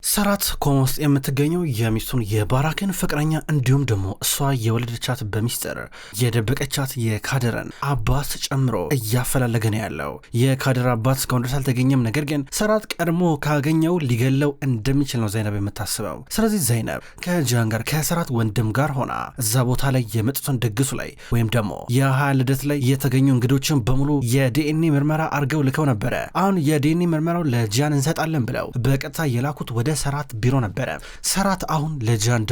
ሰራት ኮማ ውስጥ የምትገኘው የሚስቱን የባራክን ፍቅረኛ እንዲሁም ደግሞ እሷ የወለደቻት በሚስጥር የደበቀቻት የካድርን አባት ጨምሮ እያፈላለገ ነው ያለው። የካድር አባት እስካሁን ድረስ አልተገኘም። ነገር ግን ሰራት ቀድሞ ካገኘው ሊገለው እንደሚችል ነው ዘይነብ የምታስበው። ስለዚህ ዘይነብ ከጃን ጋር ከሰራት ወንድም ጋር ሆና እዛ ቦታ ላይ የመጡትን ድግሱ ላይ ወይም ደግሞ የሀያ ልደት ላይ የተገኙ እንግዶችን በሙሉ የዲኤንኤ ምርመራ አድርገው ልከው ነበረ። አሁን የዲኤንኤ ምርመራው ለጃን እንሰጣለን ብለው በቀጥታ የላኩት ወደ ሰራት ቢሮ ነበረ። ሰራት አሁን ለጃን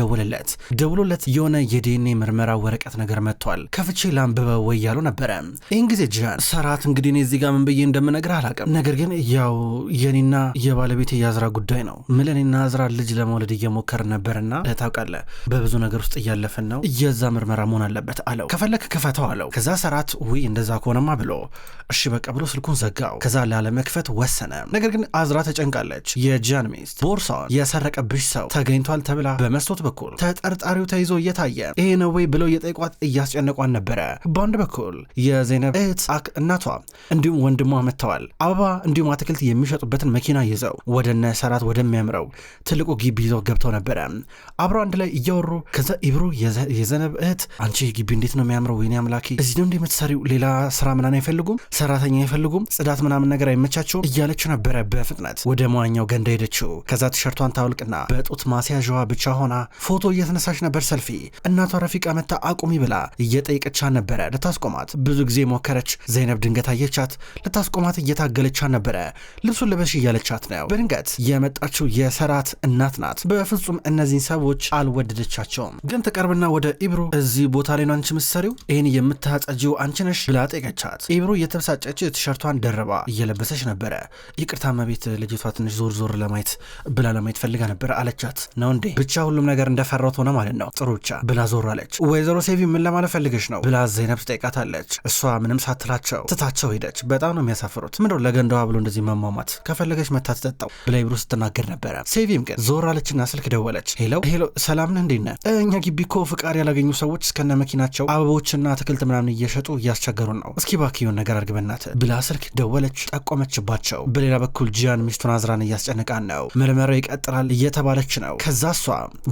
ደውሎለት የሆነ የዲኤንኤ ምርመራ ወረቀት ነገር መጥቷል ከፍቼ ላንብበው ወይ ያለው ነበረ። ይህን ጊዜ ጃን ሰራት እንግዲህ እኔ እዚህ ጋር ምን ብዬ እንደምነግርህ አላውቅም፣ ነገር ግን ያው የኔና የባለቤቴ የአዝራ ጉዳይ ነው ምለኔና አዝራ ልጅ ለመውለድ እየሞከርን ነበርና ታውቃለህ በብዙ ነገር ውስጥ እያለፍን ነው፣ የዛ ምርመራ መሆን አለበት አለው። ከፈለክ ክፈተው አለው። ከዛ ሰራት ውይ እንደዛ ከሆነማ ብሎ እሺ በቃ ብሎ ስልኩን ዘጋው። ከዛ ላለመክፈት ወሰነ። ነገር ግን አዝራ ተጨንቃለች። የጃን ሚስት ቦርሳውን የሰረቀብሽ ሰው ተገኝቷል ተብላ በመስኮት በኩል ተጠርጣሪው ተይዞ እየታየ ይሄ ነው ወይ ብለው የጠይቋት እያስጨነቋን ነበረ። በአንድ በኩል የዘይነብ እህት እናቷ እንዲሁም ወንድሟ መጥተዋል። አበባ እንዲሁም አትክልት የሚሸጡበትን መኪና ይዘው ወደነ ሰራት ወደሚያምረው ትልቁ ግቢ ይዘው ገብተው ነበረ። አብረው አንድ ላይ እያወሩ ከዛ ኢብሩ የዘይነብ እህት አንቺ ግቢ እንዴት ነው የሚያምረው፣ ወይኔ አምላኬ እዚህ ነው እንደምትሰሪው፣ ሌላ ስራ ምናምን አይፈልጉም፣ ሰራተኛ አይፈልጉም፣ ጽዳት ምናምን ነገር አይመቻቸውም እያለችው ነበረ። በፍጥነት ወደ መዋኛው ገንዳ ሄደችው። ከዛ ቲሸርቷን ታውልቅና በጡት ማስያዣዋ ብቻ ሆና ፎቶ እየተነሳች ነበር ሰልፊ። እናቷ ረፊቃ መታ አቁሚ ብላ እየጠየቀቻት ነበረ ልታስቆማት። ብዙ ጊዜ ሞከረች። ዘይነብ ድንገት አየቻት። ልታስቆማት እየታገለቻት ነበረ። ልብሱን ልበሽ እያለቻት ነው። በድንገት የመጣችው የሰራት እናት ናት። በፍጹም እነዚህን ሰዎች አልወደደቻቸውም። ግን ተቀርብና ወደ ኢብሩ እዚህ ቦታ ላይ ነው አንቺ ምሰሪው፣ ይህን የምታጸጂው አንቺ ነሽ ብላ ጠየቀቻት። ኢብሩ እየተበሳጨች ቲሸርቷን ደረባ እየለበሰች ነበረ። ይቅርታ መቤት ልጅቷ ትንሽ ዞር ዞር ለማየት ብላ ለማየት ፈልጋ ነበር አለቻት። ነው እንዴ ብቻ ሁሉም ነገር እንደፈራሁት ሆነ ማለት ነው ጥሩ ብቻ ብላ ዞር አለች። ወይዘሮ ሴቪ ምን ለማለት ፈልገሽ ነው ብላ ዘይነብ ትጠይቃታለች። እሷ ምንም ሳትላቸው ትታቸው ሄደች። በጣም ነው የሚያሳፍሩት። ምንድነው ለገንዳዋ ብሎ እንደዚህ መሟሟት፣ ከፈለገች መታ ትጠጣው ብላ ኢብሩ ስትናገር ነበረ። ሴቪም ግን ዞር አለችና ስልክ ደወለች። ሄሎ ሰላም ነህ እንዴት ነህ? እኛ ግቢ እኮ ፍቃድ ያላገኙ ሰዎች እስከነ መኪናቸው አበቦችና አትክልት ምናምን እየሸጡ እያስቸገሩን ነው፣ እስኪ እባክህ የሆነ ነገር አድርግ በእናትህ ብላ ስልክ ደወለች። ጠቆመችባቸው። በሌላ በኩል ጂያን ሚስቱን አዝራን እያስጨነቃን ነው። ምርመራው ይቀጥላል እየተባለች ነው። ከዛ እሷ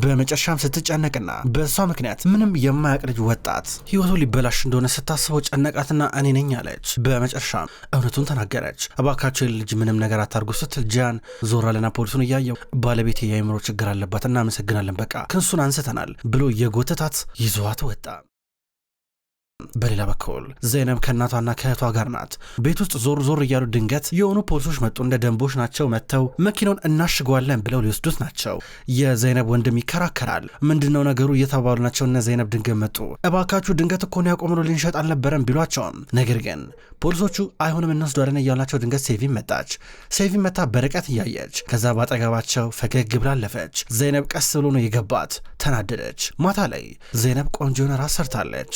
በመጨረሻም ስትጨነቅና በእሷ ምክንያት ምንም የማያቅ ልጅ ወጣት ህይወቱ ሊበላሽ እንደሆነ ስታስበው ጨነቃትና እኔ ነኝ አለች። በመጨረሻም እውነቱን ተናገረች። እባካቸው ልጅ ምንም ነገር አታርጉ ስትል ጂያን ዞር አለና ፖሊሱን እያየው ባለቤቴ የአእምሮ ችግር አለባት እናመሰግናለን በቃ ክንሱን አንስተናል ብሎ የጎተታት ይዟት ወጣ። በሌላ በኩል ዘይነብ ከእናቷና ከእህቷ ጋር ናት። ቤት ውስጥ ዞር እያሉ ድንገት የሆኑ ፖሊሶች መጡ። እንደ ደንቦች ናቸው። መጥተው መኪናውን እናሽገዋለን ብለው ሊወስዱት ናቸው። የዘይነብ ወንድም ይከራከራል። ምንድነው ነገሩ እየተባሉ ናቸው። እነ ዘይነብ ድንገት መጡ። እባካችሁ ድንገት እኮ ነው ያቆምነው ልንሸጥ አልነበረም ቢሏቸውም ነገር ግን ፖሊሶቹ አይሆንም እንወስዷለን እያላቸው ድንገት ሴቪ መጣች። ሴቪ መታ በርቀት እያየች ከዛ ባጠገባቸው ፈገግ ብላ አለፈች። ዘይነብ ቀስ ብሎ ነው የገባት። ተናደደች። ማታ ላይ ዘይነብ ቆንጆ የሆነ ራስ ሰርታለች።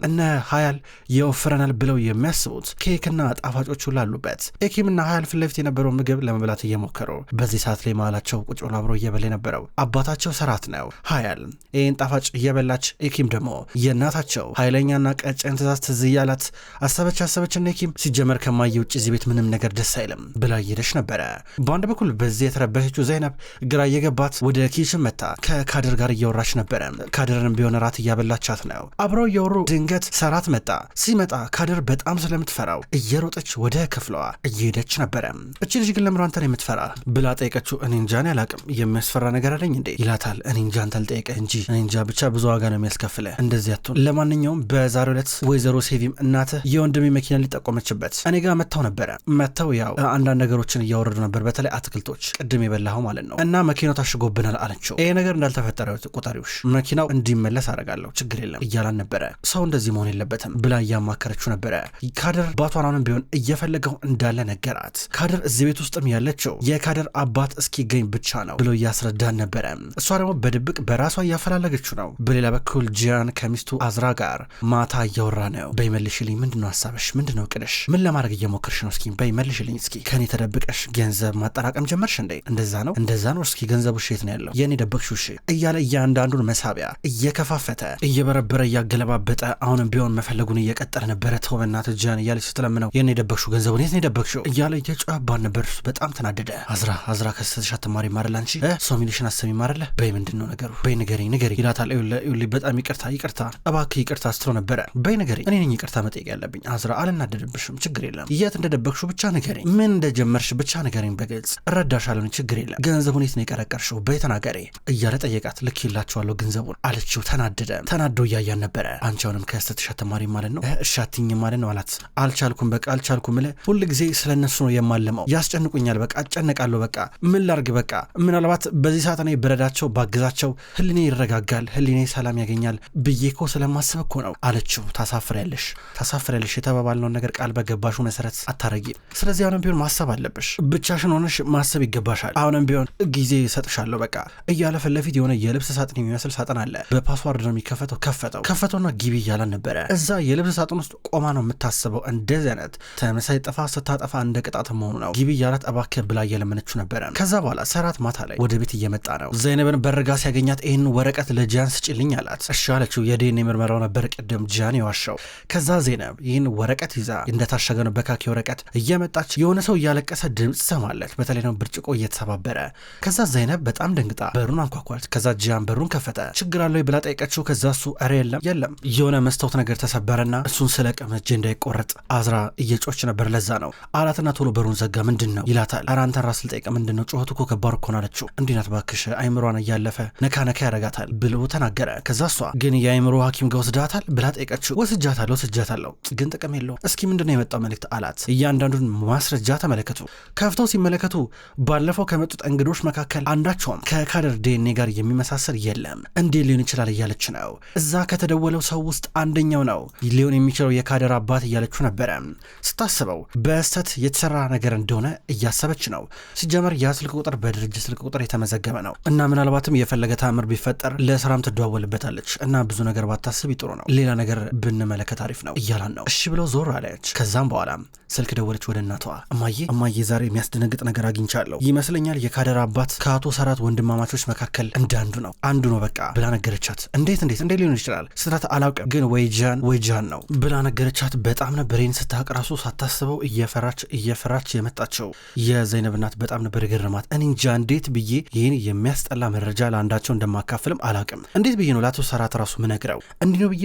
እነ ሀያል የወፍረናል ብለው የሚያስቡት ኬክና ጣፋጮች ሁሉ አሉበት። ኤኪምና ሀያል ፊት ለፊት የነበረው ምግብ ለመብላት እየሞከሩ በዚህ ሰዓት ላይ መሀላቸው ቁጭ ብሎ አብሮ እየበላ የነበረው አባታቸው ሰራት ነው። ሀያል ይህን ጣፋጭ እየበላች ኤኪም ደግሞ የእናታቸው ኃይለኛና ቀጭን ትእዛዝ ትዝ እያላት አሰበችና ኤኪም ሲጀመር ከማየ ውጭ እዚህ ቤት ምንም ነገር ደስ አይልም ብላ እየሄደች ነበረ። በአንድ በኩል በዚህ የተረበሸችው ዘይነብ ግራ እየገባት ወደ ኪችን መታ ከካድር ጋር እያወራች ነበረ። ካድርንም ቢሆን ራት እያበላቻት ነው። አብረው እያወሩ ድንገት ሰራት መጣ። ሲመጣ ካድር በጣም ስለምትፈራው እየሮጠች ወደ ክፍሏ እየሄደች ነበረ። እቺ ልጅ ግን ለምሮ አንተን የምትፈራ ብላ ጠየቀችው። እኔ እንጃ እኔ አላቅም የሚያስፈራ ነገር አለኝ እንዴ ይላታል። እኔ እንጃ አንተ ልጠይቅህ እንጂ እኔ እንጃ ብቻ ብዙ ዋጋ ነው የሚያስከፍልህ እንደዚህ አትሁን። ለማንኛውም በዛሬው ዕለት ወይዘሮ ሴቪም እናትህ የወንድሜ መኪና ሊጠቆመችበት እኔ ጋር መጥተው ያው አንዳንድ ነገሮችን እያወረዱ ነበር፣ በተለይ አትክልቶች ቅድም የበላኸው ማለት ነው እና መኪናው ታሽጎብናል አለችው። ይሄ ነገር እንዳልተፈጠረ ቁጣሪዎች መኪናው እንዲመለስ አደርጋለሁ ችግር የለም እያላን ነበረ። ሰው እንደዚህ መሆን የለበትም ብላ እያማከረችው ነበረ። ካድር ባቷናንም ቢሆን እየፈለገው እንዳለ ነገራት። ካድር እዚህ ቤት ውስጥም ያለችው የካድር አባት እስኪገኝ ብቻ ነው ብሎ እያስረዳን ነበረ። እሷ ደግሞ በድብቅ በራሷ እያፈላለገችው ነው። በሌላ በኩል ጂያን ከሚስቱ አዝራ ጋር ማታ እያወራ ነው። በይመልሽልኝ ምንድነው ሀሳብሽ? ምንድነው ቅድሽ? ምን ለማድረግ እየሞከርሽ ነው? እስኪ በይመልሽልኝ። እስኪ ከኔ ተደብቀሽ ገንዘብ ማጠራቀም ጀመርሽ እንዴ? እንደዛ ነው። እስኪ ገንዘቡ ሼት ነው ያለው የኔ ደበቅሽው እያለ እያንዳንዱን መሳቢያ እየከፋፈተ እየበረበረ እያገለባበጠ አሁንም ቢሆን መፈለጉን እየቀጠለ ነበረ። ተው በእናትህ ጂያን እያለች ስትለምነው የት ነው የደበቅሽው? ገንዘቡን የት ነው የደበቅሽው? እያለ እየጮኸባት ነበር። በጣም ተናደደ። አዝራ ከስተሻ ተማሪ ማረላ አንቺ ሰው ሚልሽን አሰሚ ማረለ በይ ምንድን ነው ነገሩ? በይ ንገሪኝ ይላታል። በጣም ይቅርታ እባክህ ይቅርታ ስትለው ነበረ። በይ ንገሪኝ፣ እኔ ነኝ ይቅርታ መጠየቅ ያለብኝ። አዝራ አልናደድብሽም፣ ችግር የለም። የት እንደደበቅሽው ብቻ ንገሪኝ፣ ምን እንደጀመርሽ ብቻ ንገሪኝ፣ በግልጽ እረዳሻለሁ፣ ችግር የለም። ገንዘቡን የት ነው የቀረቀርሽው? በይ ተናገሪ እያለ ጠየቃት። ልክ ይላችኋለሁ ገንዘቡን አለችው። ተናዶ እያያን ነበረ። አንቺ አሁንም ከስተሻ ተማሪ ማለት ነው እሻትኝ ማለት ነው አላት። አልቻልኩም ሁል ጊዜ ስለነሱ ነው የማለመው፣ ያስጨንቁኛል፣ በቃ አጨነቃለሁ፣ በቃ ምን ላርግ፣ በቃ ምናልባት በዚህ ሰዓት እኔ ብረዳቸው ባግዛቸው ህሊኔ ይረጋጋል፣ ህሊኔ ሰላም ያገኛል ብዬ እኮ ስለማስብ እኮ ነው አለችው። ታሳፍሪያለሽ፣ የተባባልነውን ነገር ቃል በገባሹ መሰረት አታረጊ። ስለዚህ አሁንም ቢሆን ማሰብ አለብሽ፣ ብቻሽን ሆነሽ ማሰብ ይገባሻል። አሁንም ቢሆን ጊዜ ሰጥሻለሁ በቃ እያለ ፊት ለፊት የሆነ የልብስ ሳጥን የሚመስል ሳጥን አለ። በፓስዋርድ ነው የሚከፈተው። ከፈተውና ግቢ እያላን ነበረ። እዛ የልብስ ሳጥን ውስጥ ቆማ ነው የምታስበው። እንደዚህ አይነት ተመሳይ ጥፋት ስታጠፋ እንደ ቅጣት መሆኑ ነው። ግቢ እያላት እባክህ ብላ እየለመነችው ነበረ። ከዛ በኋላ ሰራት ማታ ላይ ወደ ቤት እየመጣ ነው። ዘይነብን በርጋ ሲያገኛት ይህን ወረቀት ለጂያን ስጭልኝ አላት። እሺ አለችው። የዲኤንኤ ምርመራው ነበር ቅድም ጂያን የዋሻው። ከዛ ዘይነብ ይህን ወረቀት ይዛ እንደታሸገ ነው በካኪ ወረቀት እየመጣች የሆነ ሰው እያለቀሰ ድምፅ ሰማለች። በተለይ ነው ብርጭቆ እየተሰባበረ። ከዛ ዘይነብ በጣም ደንግጣ በሩን አንኳኳች። ከዛ ጂያን በሩን ከፈተ። ችግር አለው ብላ ጠይቀችው። ከዛ እሱ ኧረ የለም የሆነ መስታወት ነገር ተሰበረና እሱን ስለቀመ እጄ እንዳይቆረጥ አዝራ እየጮች ነበር፣ ለዛ ነው አላትና ቶሎ በሩን ዘጋ። ምንድን ነው ይላታል። ኧረ አንተን ራስ ልጠይቅ ምንድን ነው ጩኸቱ እኮ ከባድ እኮ ነው አለችው። እንዲህ ናት እባክሽ አይምሯን እያለፈ ነካ ያረጋታል ብሎ ተናገረ። ከዛ እሷ ግን የአይምሮ ሐኪም ጋር ወስዳታል ብላ ጠይቀችው። ወስጃታለሁ ግን ጥቅም የለውም። እስኪ ምንድን ነው የመጣው መልእክት አላት። እያንዳንዱን ማስረጃ ተመለከቱ። ከፍተው ሲመለከቱ ባለፈው ከመጡት እንግዶች መካከል አንዳቸውም ከካደር ዲኤንኤ ጋር የሚመሳሰል የለም። እንዴት ሊሆን ይችላል እያለች ነው። እዛ ከተደወለው ሰው ውስጥ አንደኛው ነው ሊሆን የሚችለው የካደር አባት እያለችው ነበረ። ስታስበው በስተት የተሰራ ነገር እንደሆነ እያሰበች ነው። ሲጀመር ያ ስልክ ቁጥር በድርጅት ስልክ ቁጥር የተመዘገበ ነው እና ምናልባትም የፈለገ ተአምር ቢፈጠር ለስራም ትደዋወልበታለች እና ብዙ ነገር ባታስብ ጥሩ ነው፣ ሌላ ነገር ብንመለከት አሪፍ ነው እያላን ነው። እሺ ብለው ዞር አለች። ከዛም በኋላ ስልክ ደወለች ወደ እናቷ። እማዬ ዛሬ የሚያስደነግጥ ነገር አግኝቻለሁ ይመስለኛል የካደር አባት ከአቶ ሰራት ወንድማማቾች መካከል አንዱ ነው በቃ ብላ ነገረቻት። እንዴት ሊሆን ይችላል ስትላት አላውቅም ግን ወይ ጃን ነው ብላ ነገረቻት። በጣም ነበር ይህን ስታውቅ ራሱ ሳታስበው እየፈራች የመጣቸው የዘይነብ እናት በጣም ነበር የገረማት። እኔ እንጃ እንዴት ብዬ ይህን የሚያስጠላ መረጃ ለአንዳቸው እንደማካፍልም አላውቅም። እንዴት ብዬ ነው ለአቶ ሰራት ራሱ ምነግረው? እንዲህ ነው ብዬ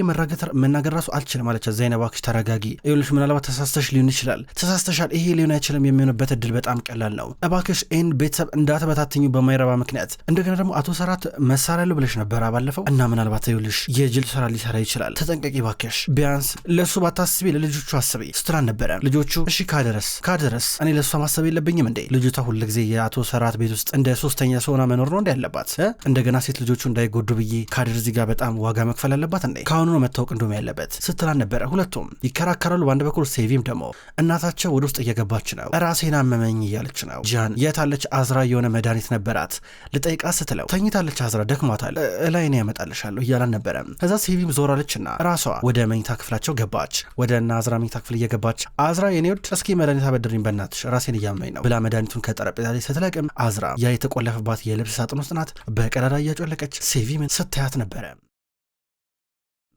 መናገር ራሱ አልችልም አለቻት። ዘይነብ እባክሽ ተረጋጊ፣ ይኸውልሽ ምናልባት ተሳስተሽ ሊሆን ይችላል። ተሳስተሻል፣ ይሄ ሊሆን አይችልም፣ የሚሆንበት እድል በጣም ቀላል ነው። እባክሽ ይህን ቤተሰብ እንዳትበታትኙ በማይረባ ምክንያት። እንደገና ደግሞ አቶ ሰራት መሳሪያ ያለው ብለሽ ነበር ባለፈው እና ምናልባት ይኸውልሽ የጅል ስራ ሊሰራ ይችላል፣ ተጠንቀቂ እባክሽ። ቢያንስ ለሱ ባታስቢ ለልጆቹ አስቢ ስትላን ነበረ። ልጆቹ እሺ ካደረስ እኔ ለሷ ማሰብ የለብኝም እንዴ? ልጅቷ ሁልጊዜ የአቶ ሰራት ቤት ውስጥ እንደ ሶስተኛ ሰውና መኖር ነው እንዴ ያለባት? እንደገና ሴት ልጆቹ እንዳይጎዱ ብዬ ካደር እዚህ ጋር በጣም ዋጋ መክፈል አለባት እንዴ? ከአሁኑ ነው መታወቅ እንደውም ያለበት ስትላን ነበረ። ሁለቱም ይከራከራሉ። በአንድ በኩል ሴቪም ደግሞ እናታቸው ወደ ውስጥ እየገባች ነው። ራሴን አመመኝ እያለች ነው። ጃን የታለች አዝራ የሆነ መድኃኒት ነበራት ልጠይቃት ስትለው ተኝታለች አዝራ ደክሟታል ላይ ነው ያመጣልሻለሁ እያላን ነበረ። ከዛ ሴቪም ዞራለችና ራሷ ወደ መኝታ ክፍላቸው ገባች። ወደ እነ አዝራ መኝታ ክፍል እየገባች አዝራ የኔ ውድ እስኪ መድኃኒት አበድርኝ በእናትሽ ራሴን እያመመኝ ነው ብላ መድኃኒቱን ከጠረጴዛ ላይ ስትለቅም አዝራ ያ የተቆለፈባት የልብስ ሳጥን ውስጥ ናት። በቀዳዳ እያጮለቀች ሴቪምን ስታያት ነበረ።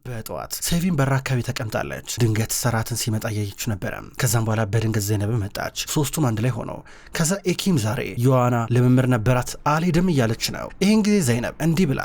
በጠዋት ሴቪን በር አካባቢ ተቀምጣለች። ድንገት ሰራትን ሲመጣ እያየችው ነበረ። ከዛም በኋላ በድንገት ዘይነብ መጣች። ሶስቱም አንድ ላይ ሆነው ከዛ ኤኪም ዛሬ ዮዋና ልምምር ነበራት አልሄድም እያለች ነው። ይህን ጊዜ ዘይነብ እንዲህ ብላ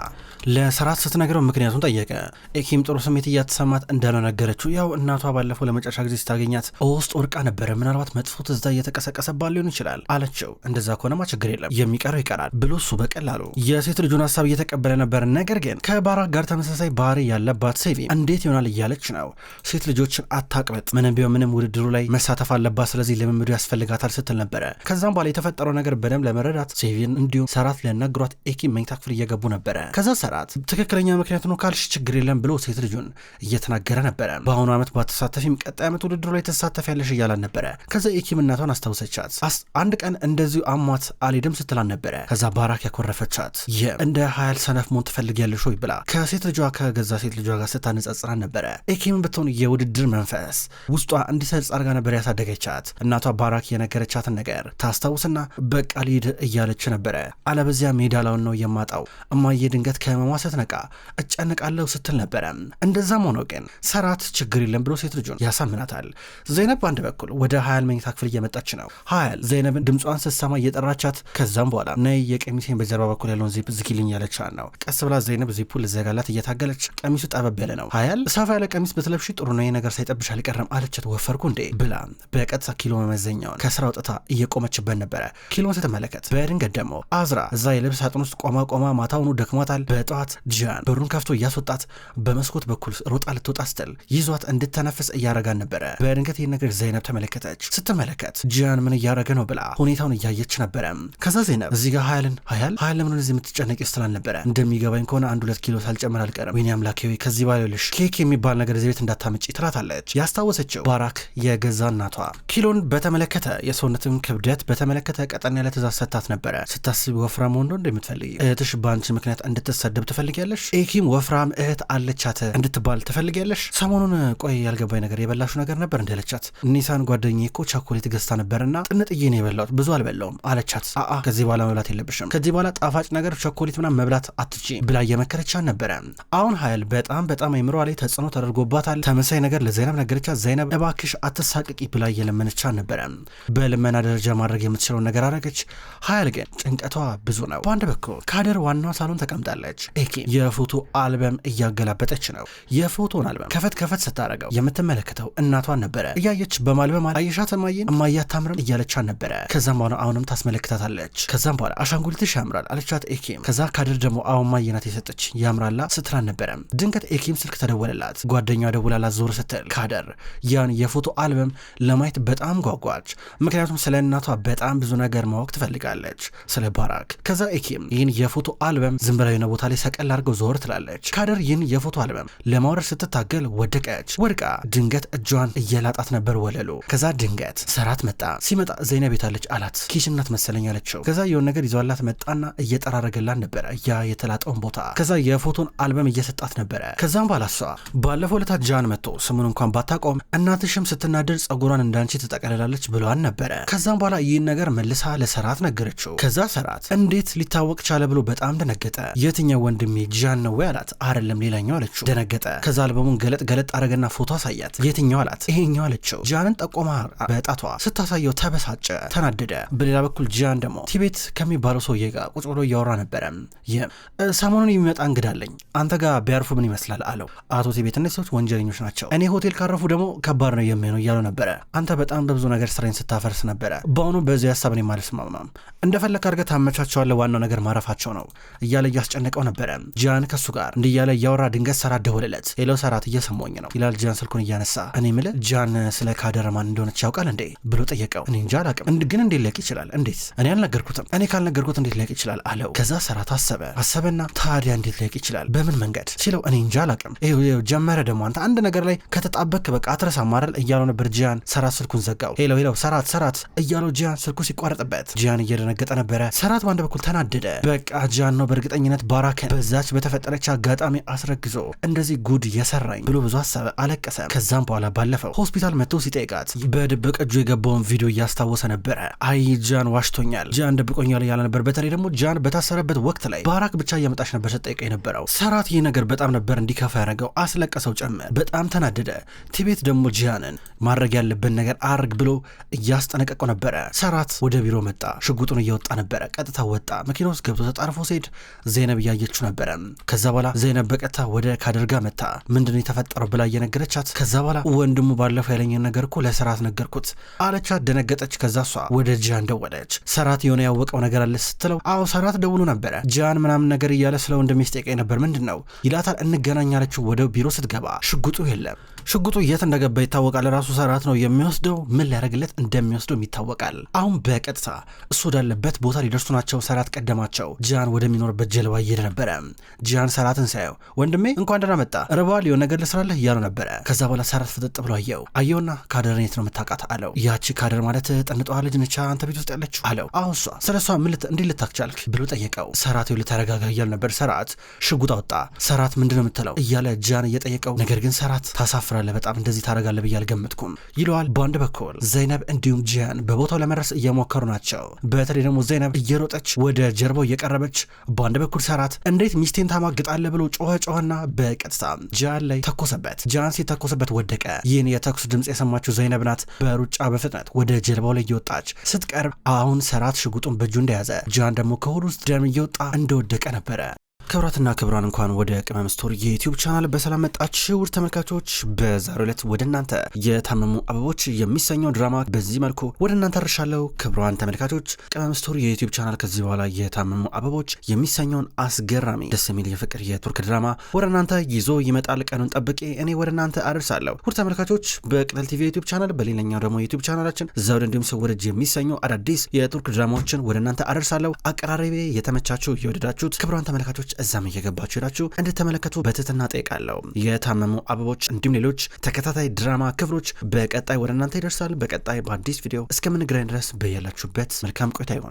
ለሰራት ስትነግረው ምክንያቱን ጠየቀ። ኤኪም ጥሩ ስሜት እያተሰማት እንዳለው ነገረችው። ያው እናቷ ባለፈው ለመጨረሻ ጊዜ ስታገኛት ውስጥ ወርቃ ነበረ፣ ምናልባት መጥፎ ትዝታ እየተቀሰቀሰባት ሊሆን ይችላል አለችው። እንደዛ ከሆነማ ችግር የለም የሚቀረው ይቀራል ብሎ እሱ በቀላሉ የሴት ልጁን ሀሳብ እየተቀበለ ነበር። ነገር ግን ከባራክ ጋር ተመሳሳይ ባህሪ ያለባት ሴቪን እንዴት ይሆናል እያለች ነው። ሴት ልጆችን አታቅበጥ፣ ምንም ቢሆን ምንም ውድድሩ ላይ መሳተፍ አለባት፣ ስለዚህ ልምምዱ ያስፈልጋታል ስትል ነበረ። ከዛም በኋላ የተፈጠረው ነገር በደንብ ለመረዳት ሴቪን እንዲሁም ሰራት ሊያናግሯት ኤኪም መኝታ ክፍል እየገቡ ነበረ። ከዛ ሰራት ትክክለኛ ምክንያት ነው ካልሽ ችግር የለም ብሎ ሴት ልጁን እየተናገረ ነበረ። በአሁኑ ዓመት ባትሳተፊም ቀጣይ ዓመት ውድድሩ ላይ ትሳተፊያለሽ እያላን ነበረ። ከዛ ኤኪም እናቷን አስታውሰቻት። አንድ ቀን እንደዚሁ አሟት አልሄድም ስትላን ነበረ። ከዛ ባራክ ያኮረፈቻት እንደ ሀያል ሰነፍ መሆን ትፈልጊያለሽ ወይ ብላ ከሴት ልጇ ከገዛ ሴት ልጇ ጋር ስታነጻጽራን ነበረ። ኤኬምን ብትሆን የውድድር መንፈስ ውስጧ እንዲሰርጽ አድርጋ ነበር ያሳደገቻት። እናቷ ባራክ የነገረቻትን ነገር ታስታውስና በቃ ሊድ እያለች ነበረ። አለበዚያ ሜዳላውን ነው የማጣው፣ እማዬ ድንገት ከህመሟ ስትነቃ እጨነቃለሁ ስትል ነበረ። እንደዛም ሆኖ ግን ሰራት ችግር የለም ብሎ ሴት ልጁን ያሳምናታል። ዘይነብ በአንድ በኩል ወደ ሀያል መኝታ ክፍል እየመጣች ነው። ሀያል ዘይነብን ድምጿን ስትሰማ እየጠራቻት ከዛም በኋላ ነይ የቀሚሴን በጀርባ በኩል ያለውን ዚፕ ዝጊልኝ ያለቻት ነው። ቀስ ብላ ዘይነብ ዚፑ ልዘጋላት እየታገለች ቀሚሱ ጠበብ ያለ ነው። ሀያል ሰፋ ያለ ቀሚስ በትለብሺ ጥሩ ነው፣ ነገር ሳይጠብሽ አልቀረም አለቻት። ወፈርኩ እንዴ ብላ በቀጥታ ኪሎ መመዘኛውን ከስራ ወጥታ እየቆመችበት ነበረ። ኪሎን ስትመለከት በድንገት ደግሞ አዝራ እዛ የልብስ ሳጥን ውስጥ ቆማ ማታውኑ ደክሟታል። በጠዋት ጂያን በሩን ከፍቶ እያስወጣት በመስኮት በኩል ሮጣ ልትወጣ ስትል ይዟት እንድተነፍስ እያረጋን ነበረ። በድንገት ይህን ነገር ዘይነብ ተመለከተች። ስትመለከት ጂያን ምን እያረገ ነው ብላ ሁኔታውን እያየች ነበረ። ከዛ ዘይነብ እዚህ ጋር ሀያል ለምን እዚህ የምትጨነቂ ስትላል ነበረ። እንደሚገባኝ ከሆነ 1-2 ኪሎ ሳልጨምር አልቀርም፣ ወይኔ አምላኬ ሆይ ከዚህ ባለልሽ ኬክ የሚባል ነገር እዚህ ቤት እንዳታመጪ ትላታለች። ያስታወሰችው ባራክ የገዛ እናቷ ኪሎን በተመለከተ የሰውነትን ክብደት በተመለከተ ቀጠን ያለ ትእዛዝ ሰጥታት ነበረ። ስታስቢ ወፍራም ወንዶ እንደምትፈልጊ እህትሽ በአንቺ ምክንያት እንድትሰደብ ትፈልጊያለሽ? ኤኪም ወፍራም እህት አለቻት እንድትባል ትፈልጊያለሽ? ሰሞኑን ቆይ ያልገባኝ ነገር የበላሹ ነገር ነበር እንደለቻት። ኒሳን ጓደኛዬ እኮ ቻኮሌት ገዝታ ነበርና ጥንጥዬ ነው የበላሁት ብዙ አልበላውም አለቻት። ከዚህ በኋላ መብላት የለብሽም፣ ከዚህ በኋላ ጣፋጭ ነገር ቾኮሌት ምናምን መብላት አትቺ ብላ እየመከረቻት ነበረ። አሁን ሀያል በጣም አይምሮ ላይ ተጽዕኖ ተደርጎባታል። ተመሳይ ነገር ለዘይነብ ነገረቻት። ዘይነብ እባክሽ አትሳቅቂ ብላ እየለመነቻት ነበረ። በልመና ደረጃ ማድረግ የምትችለውን ነገር አረገች። ሀያል ግን ጭንቀቷ ብዙ ነው። በአንድ በኩል ካደር ዋናው ሳሎን ተቀምጣለች። ኤኪም የፎቶ አልበም እያገላበጠች ነው። የፎቶን አልበም ከፈት ስታረገው የምትመለከተው እናቷን ነበረ። እያየች በማልበም አየሻት እማዬ አታምርም እያለቻት ነበረ። ከዛም በኋላ አሁንም ታስመለክታታለች። ከዛም በኋላ አሻንጉሊትሽ ያምራል አለቻት ኤኪም። ከዛ ካደር ደግሞ እማዬ ናት የሰጠች ያምራላ ስትላን ነበረ። ድንገት ኤኪም ስልክ ተደወለላት። ጓደኛዋ ደውላላት ዞር ስትል ካደር ያን የፎቶ አልበም ለማየት በጣም ጓጓች። ምክንያቱም ስለ እናቷ በጣም ብዙ ነገር ማወቅ ትፈልጋለች፣ ስለ ባራክ። ከዛ ኤኪም ይህን የፎቶ አልበም ዝም ብላ የሆነ ቦታ ላይ ሰቀል አድርገው ዞር ትላለች። ካደር ይህን የፎቶ አልበም ለማውረድ ስትታገል ወደቀች። ወድቃ ድንገት እጇን እየላጣት ነበር ወለሉ። ከዛ ድንገት ሰራት መጣ። ሲመጣ ዘይነብ ቤታለች አላት። ኪችን ናት መሰለኝ አለችው። ከዛ የሆነ ነገር ይዟላት መጣና እየጠራረገላት ነበረ ያ የተላጠውን ቦታ። ከዛ የፎቶን አልበም እየሰጣት ነበረ። ከዛም ባላሷ ባለፈው ለታ ጃን መጥቶ ስሙን እንኳን ባታቆም እናትሽም ስትናደር ጸጉሯን እንዳንቺ ትጠቀልላለች ብሏን ነበረ። ከዛም በኋላ ይህን ነገር መልሳ ለሰራት ነገረችው። ከዛ ሰራት እንዴት ሊታወቅ ቻለ ብሎ በጣም ደነገጠ። የትኛው ወንድሜ ጃን ነው ወይ አላት። አይደለም ሌላኛው አለችው። ደነገጠ። ከዛ አልበሙን ገለጥ አረገና ፎቶ አሳያት። የትኛው አላት። ይሄኛው አለችው። ጃንን ጠቆማ በጣቷ ስታሳየው ተበሳጨ፣ ተናደደ። በሌላ በኩል ጃን ደግሞ ቲቤት ከሚባለው ሰውዬ ጋር ቁጭ ብሎ እያወራ ነበረ። ሰሞኑን የሚመጣ እንግዳ አለኝ አንተ ጋር ቢያርፉ ምን ይመስላል አለው። አቶ ቲቤት እነዚህ ሰዎች ወንጀለኞች ናቸው፣ እኔ ሆቴል ካረፉ ደግሞ ከባድ ነው የሚሆነው እያለው ነበረ። አንተ በጣም በብዙ ነገር ስራዬን ስታፈርስ ነበረ። በአሁኑ በዚህ ሀሳብ እኔ አልስማማም፣ እንደፈለክ አድርገህ ታመቻቸዋለህ፣ ዋናው ነገር ማረፋቸው ነው እያለ እያስጨነቀው ነበረ። ጃን ከሱ ጋር እንዲህ እያለ እያወራ ድንገት ሰራት ደወለለት። ሌላው ሰራት እየሰማኝ ነው ይላል ጃን ስልኩን እያነሳ። እኔ የምልህ ጃን ስለ ካደር ማን እንደሆነች ያውቃል እንዴ ብሎ ጠየቀው። እኔ እንጃ አላቅም፣ ግን እንዴት ሊያውቅ ይችላል? እንዴት እኔ አልነገርኩትም፣ እኔ ካልነገርኩት እንዴት ሊያውቅ ይችላል አለው። ከዛ ሰራት አሰበና ታዲያ እንዴት ሊያውቅ ይችላል በምን መንገድ ሲለው እኔ እንጃ አላቅም። ይኸው ጀመረ ደግሞ አንተ አንድ ነገር ላይ ከተጣበክ በቃ አትረሳም አይደል እያለው ነበር ጂያን። ሰራት ስልኩን ዘጋው። ሄሎ ሰራት እያለው ጂያን ስልኩ ሲቋረጥበት ጂያን እየደነገጠ ነበረ። ሰራት በአንድ በኩል ተናደደ። በቃ ጂያን ነው በእርግጠኝነት ባራክን በዛች በተፈጠረች አጋጣሚ አስረግዞ እንደዚህ ጉድ የሰራኝ ብሎ ብዙ አሰበ፣ አለቀሰ። ከዛም በኋላ ባለፈው ሆስፒታል መጥቶ ሲጠይቃት በድብቅ እጁ የገባውን ቪዲዮ እያስታወሰ ነበረ። አይ ጂያን ዋሽቶኛል፣ ጂያን ደብቆኛል እያለ ነበር። በተለይ ደግሞ ጂያን በታሰረበት ወቅት ላይ ባራክ ብቻ እየመጣች ነበር ስትጠይቀው የነበረው። ሰራት ይህ ነገር በጣም ነበር እንዲከፋ ያደረገው፣ አስለቀሰው ጭምር። በጣም ተናደደ። ቲቤት ደግሞ ጂያንን ማድረግ ያለብን ነገር አርግ ብሎ እያስጠነቀቀው ነበረ። ሰራት ወደ ቢሮ መጣ። ሽጉጡን እየወጣ ነበረ። ቀጥታ ወጣ። መኪና ውስጥ ገብቶ ተጣርፎ ሲሄድ ዘይነብ እያየችው ነበረ። ከዛ በኋላ ዘይነብ በቀጥታ ወደ ካደር ጋር መጣ። ምንድነው የተፈጠረው ብላ እየነገረቻት፣ ከዛ በኋላ ወንድሙ ባለፈው ያለኝን ነገር እኮ ለሰራት ነገርኩት አለቻት። ደነገጠች። ከዛ እሷ ወደ ጂያን ደወለች። ሰራት የሆነ ያወቀው ነገር አለ ስትለው፣ አዎ ሰራት ደውሎ ነበረ ጂያን ምናምን ነገር እያለ ስለ ወንድሜ ሲጠይቀኝ ነበር ምንድን ነው ይላታል። እንገናኛለችው። ወደ ቢሮ ስትገባ ሽጉጡ የለም። ሽጉጡ የት እንደገባ ይታወቃል። ራሱ ሰራት ነው የሚወስደው። ምን ሊያደርግለት እንደሚወስደው ይታወቃል። አሁን በቀጥታ እሱ ወዳለበት ቦታ ሊደርሱ ናቸው። ሰራት ቀደማቸው። ጂያን ወደሚኖርበት ጀልባ እየሄደ ነበረ። ጂያን ሰራትን ሳየው ወንድሜ እንኳን ደህና መጣ፣ ረባል የሆነ ነገር ልስራለህ እያለው ነበረ። ከዛ በኋላ ሰራት ፍጥጥ ብሎ አየውና ካደርን የት ነው የምታውቃት አለው። ያቺ ካደር ማለት ጥንጧ ልጅ ነቻ አንተ ቤት ውስጥ ያለችው አለው። አሁን እሷ ስለ እሷ እንዴት ልታክ ቻልክ ብሎ ጠየቀው። ሰራት ይኸውልህ ተረጋጋ እያሉ ነበር። ሰራት ሽጉጥ አወጣ። ሰራት ምንድነው የምትለው እያለ ጃን እየጠየቀው፣ ነገር ግን ሰራት ታሳፍራለህ፣ በጣም እንደዚህ ታደርጋለህ ብዬ አልገመትኩም ይለዋል። በአንድ በኩል ዘይነብ እንዲሁም ጂያን በቦታው ለመድረስ እየሞከሩ ናቸው። በተለይ ደግሞ ዘይነብ እየሮጠች ወደ ጀርባው እየቀረበች፣ በአንድ በኩል ሰራት እንዴት ሚስቴን ታማግጣለህ ብሎ ጮኸና በቀጥታ ጂያን ላይ ተኮሰበት። ጂያን ሲተኮስበት ወደቀ። ይህን የተኩስ ድምፅ የሰማችው ዘይነብ ናት። በሩጫ በፍጥነት ወደ ጀርባው ላይ እየወጣች ስትቀርብ አሁን ሰራት ሽጉጡን በእጁ እንደያዘ፣ ጂያን ደግሞ ከሆዱ ውስጥ ደም እየወጣ እንደወደቀ ነበረ። ክብራትና ክብራን እንኳን ወደ ቅመም ስቶሪ የዩቲዩብ ቻናል በሰላም መጣችሁ ውድ ተመልካቾች። በዛሬው ዕለት ወደ እናንተ የታመሙ አበቦች የሚሰኘው ድራማ በዚህ መልኩ ወደ እናንተ አርሻለሁ። ክብራን ተመልካቾች ቅመም ስቶሪ የዩቲዩብ ቻናል ከዚህ በኋላ የታመሙ አበቦች የሚሰኘውን አስገራሚ ደስ የሚል የፍቅር የቱርክ ድራማ ወደ እናንተ ይዞ ይመጣል። ቀኑን ጠብቄ እኔ ወደ እናንተ አደርሳለሁ። ውድ ተመልካቾች በቅጠል ቲቪ የዩቲዩብ ቻናል በሌላኛው ደግሞ የዩቲዩብ ቻናላችን ዘውድ እንዲሁም ሰወረጅ የሚሰኙ አዳዲስ የቱርክ ድራማዎችን ወደ እናንተ አደርሳለሁ። አቀራረቤ የተመቻችሁ የወደዳችሁት ክብራን ተመልካቾች እዛም እየገባችሁ ሄዳችሁ እንድትመለከቱ በትህትና ጠይቃለሁ። የታመሙ አበቦች እንዲሁም ሌሎች ተከታታይ ድራማ ክፍሎች በቀጣይ ወደ እናንተ ይደርሳል። በቀጣይ በአዲስ ቪዲዮ እስከምንገናኝ ድረስ በያላችሁበት መልካም ቆይታ ይሁን።